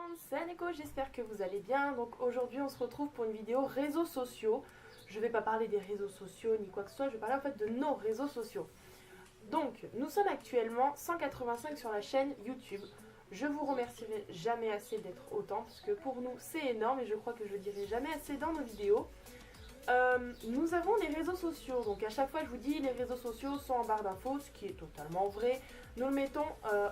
monde, c'est Neko, j'espère que vous allez bien. Donc aujourd'hui on se retrouve pour une vidéo réseaux sociaux. Je vais pas parler des réseaux sociaux ni quoi que ce soit, je vais parler en fait de nos réseaux sociaux. Donc nous sommes actuellement 185 sur la chaîne YouTube. Je vous remercierai jamais assez d'être autant parce que pour nous c'est énorme et je crois que je le dirai jamais assez dans nos vidéos. Nous avons les réseaux sociaux, donc à chaque fois je vous dis les réseaux sociaux sont en barre d'infos, ce qui est totalement vrai. Nous le mettons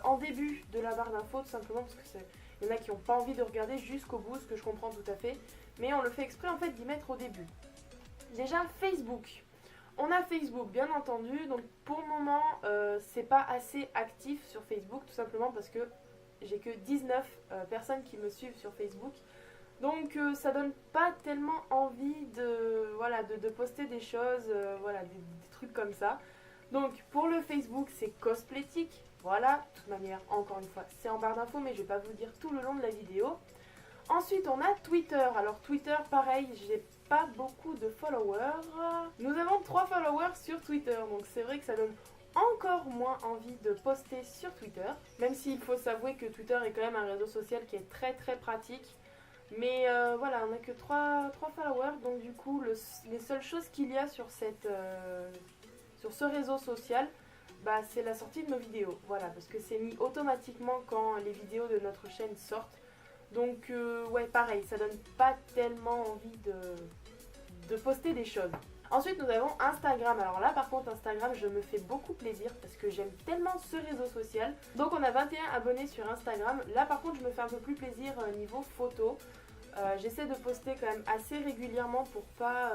en début de la barre d'infos tout simplement parce que il y en a qui n'ont pas envie de regarder jusqu'au bout, ce que je comprends tout à fait, mais on le fait exprès en fait d'y mettre au début. Déjà Facebook, on a Facebook bien entendu, donc pour le moment c'est pas assez actif sur Facebook tout simplement parce que j'ai que 19 personnes qui me suivent sur Facebook. Donc ça donne pas tellement envie de poster des choses, des trucs comme ça. Donc pour le Facebook c'est Cosplaytic, voilà, de toute manière encore une fois c'est en barre d'infos mais je vais pas vous dire tout le long de la vidéo. Ensuite on a Twitter, alors Twitter pareil, j'ai pas beaucoup de followers. Nous avons 3 followers sur Twitter, donc c'est vrai que ça donne encore moins envie de poster sur Twitter. Même s'il faut s'avouer que Twitter est quand même un réseau social qui est très très pratique. Mais voilà, on n'a que 3 followers, donc du coup, les seules choses qu'il y a sur ce réseau social, bah, c'est la sortie de nos vidéos. Voilà, parce que c'est mis automatiquement quand les vidéos de notre chaîne sortent. Donc ouais, pareil, ça donne pas tellement envie de poster des choses. Ensuite, nous avons Instagram. Alors là, par contre, Instagram, je me fais beaucoup plaisir parce que j'aime tellement ce réseau social. Donc, on a 21 abonnés sur Instagram. Là, par contre, je me fais un peu plus plaisir niveau photo. J'essaie de poster quand même assez régulièrement pour pas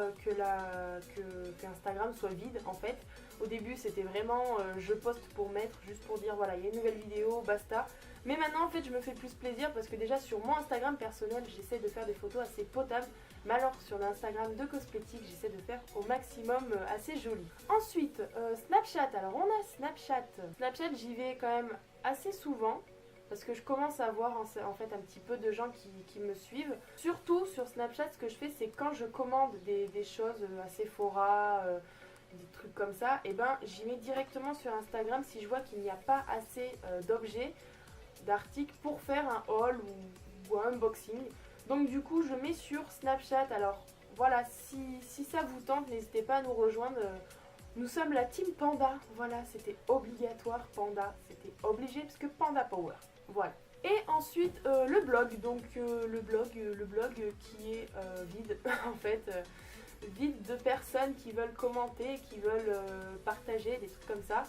qu'Instagram soit vide en fait. Au début c'était vraiment je poste pour mettre, juste pour dire voilà il y a une nouvelle vidéo, basta. Mais maintenant en fait je me fais plus plaisir parce que déjà sur mon Instagram personnel j'essaie de faire des photos assez potables. Mais alors sur l'Instagram de Cosplaytic j'essaie de faire au maximum assez joli. Ensuite Snapchat, alors on a Snapchat. Snapchat j'y vais quand même assez souvent. Parce que je commence à voir en fait un petit peu de gens qui me suivent. Surtout sur Snapchat, ce que je fais, c'est quand je commande des choses à Sephora, des trucs comme ça, et ben j'y mets directement sur Instagram si je vois qu'il n'y a pas assez d'objets, d'articles pour faire un haul ou un unboxing. Donc du coup, je mets sur Snapchat. Alors voilà, si ça vous tente, n'hésitez pas à nous rejoindre. Nous sommes la team Panda, voilà, c'était obligatoire Panda, c'était obligé parce que Panda Power, voilà. Et ensuite le blog, donc le blog qui est vide en fait, vide de personnes qui veulent commenter, qui veulent partager, des trucs comme ça.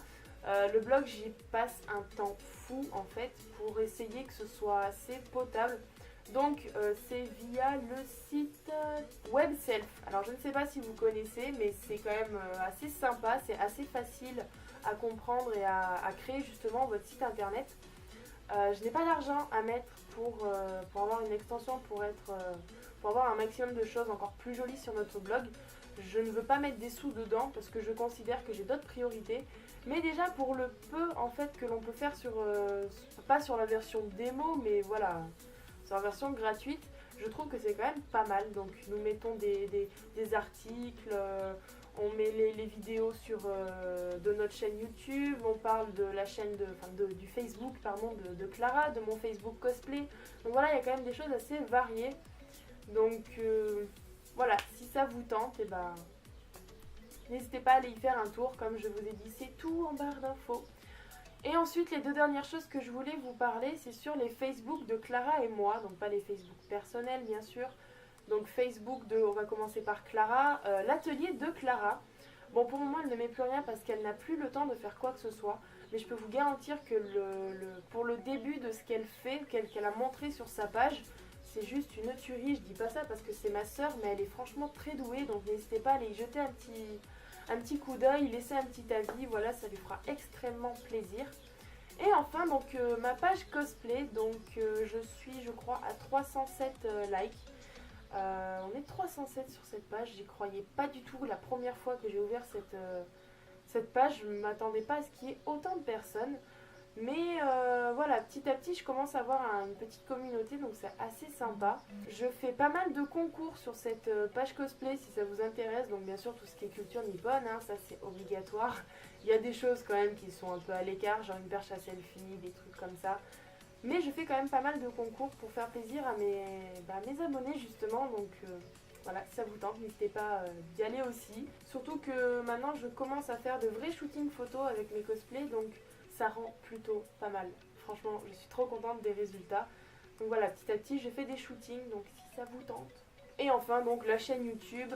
Le blog j'y passe un temps fou en fait pour essayer que ce soit assez potable. Donc c'est via le site WebSelf. Alors je ne sais pas si vous connaissez, mais c'est quand même assez sympa, c'est assez facile à comprendre et à créer justement votre site internet. Je n'ai pas d'argent à mettre pour avoir une extension, pour avoir un maximum de choses encore plus jolies sur notre blog. Je ne veux pas mettre des sous dedans parce que je considère que j'ai d'autres priorités. Mais déjà pour le peu en fait que l'on peut faire pas sur la version démo, mais voilà, sur la version gratuite, je trouve que c'est quand même pas mal. Donc nous mettons des articles, on met les vidéos de notre chaîne YouTube, on parle de la chaîne du Facebook pardon, de Clara, de mon Facebook cosplay. Donc voilà, il y a quand même des choses assez variées. Donc voilà, si ça vous tente, et ben, n'hésitez pas à aller y faire un tour, comme je vous ai dit, c'est tout en barre d'infos. Et ensuite, les deux dernières choses que je voulais vous parler, c'est sur les Facebook de Clara et moi, donc pas les Facebook personnels bien sûr. Donc Facebook on va commencer par Clara, l'atelier de Clara. Bon, pour le moment, elle ne met plus rien parce qu'elle n'a plus le temps de faire quoi que ce soit. Mais je peux vous garantir que pour le début de ce qu'elle fait, qu'elle a montré sur sa page, c'est juste une tuerie. Je dis pas ça parce que c'est ma soeur, mais elle est franchement très douée. Donc n'hésitez pas à aller y jeter un petit coup d'œil, laisser un petit avis. Voilà, ça lui fera extrêmement plaisir. Et enfin, donc ma page cosplay. Donc je suis, je crois, à 307 likes. On est 307 sur cette page, j'y croyais pas du tout la première fois que j'ai ouvert cette page, je ne m'attendais pas à ce qu'il y ait autant de personnes. Mais voilà, petit à petit je commence à avoir une petite communauté, donc c'est assez sympa. Je fais pas mal de concours sur cette page cosplay si ça vous intéresse, donc bien sûr tout ce qui est culture nippone, hein, ça c'est obligatoire. Il y a des choses quand même qui sont un peu à l'écart, genre une perche à selfie, des trucs comme ça. Mais je fais quand même pas mal de concours pour faire plaisir à mes abonnés justement, donc voilà, si ça vous tente, n'hésitez pas d'y aller aussi. Surtout que maintenant je commence à faire de vrais shootings photos avec mes cosplays, donc ça rend plutôt pas mal. Franchement, je suis trop contente des résultats. Donc voilà, petit à petit, je fais des shootings, donc si ça vous tente. Et enfin, donc la chaîne YouTube,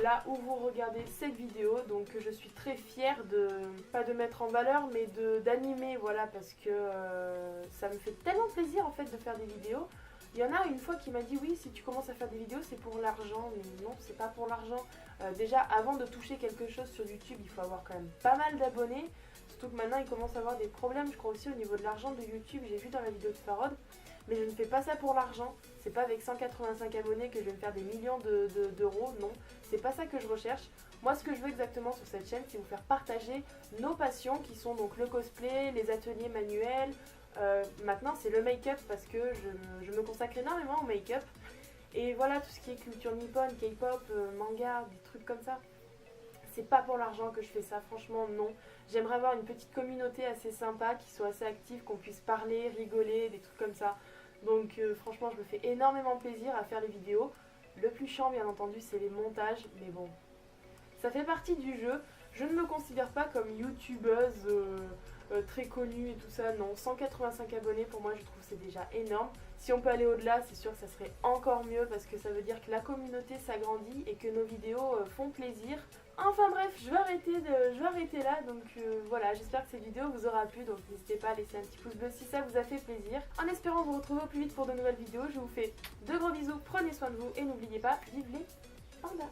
là où vous regardez cette vidéo, donc je suis très fière pas de mettre en valeur, mais d'animer, voilà, parce que ça me fait tellement plaisir en fait de faire des vidéos. Il y en a une fois qui m'a dit oui, si tu commences à faire des vidéos c'est pour l'argent, mais non, c'est pas pour l'argent. Déjà avant de toucher quelque chose sur YouTube, il faut avoir quand même pas mal d'abonnés, surtout que maintenant il commence à avoir des problèmes, je crois aussi au niveau de l'argent de YouTube, j'ai vu dans la vidéo de Farod. Mais je ne fais pas ça pour l'argent, c'est pas avec 185 abonnés que je vais me faire des millions d'euros, non, c'est pas ça que je recherche. Moi ce que je veux exactement sur cette chaîne, c'est vous faire partager nos passions qui sont donc le cosplay, les ateliers manuels, maintenant c'est le make-up parce que je me consacre énormément au make-up. Et voilà, tout ce qui est culture nippone, K-pop, manga, des trucs comme ça. C'est pas pour l'argent que je fais ça, franchement non. J'aimerais avoir une petite communauté assez sympa, qui soit assez active, qu'on puisse parler, rigoler, des trucs comme ça. Donc franchement je me fais énormément plaisir à faire les vidéos. Le plus chiant bien entendu c'est les montages, mais bon, ça fait partie du jeu. Je ne me considère pas comme youtubeuse très connue et tout ça, non. 185 abonnés pour moi je trouve c'est déjà énorme. Si on peut aller au-delà, c'est sûr que ça serait encore mieux parce que ça veut dire que la communauté s'agrandit et que nos vidéos font plaisir. Enfin bref, je vais arrêter là, donc voilà, j'espère que cette vidéo vous aura plu, donc n'hésitez pas à laisser un petit pouce bleu si ça vous a fait plaisir. En espérant vous retrouver au plus vite pour de nouvelles vidéos, je vous fais de gros bisous, prenez soin de vous et n'oubliez pas, vive les pandas.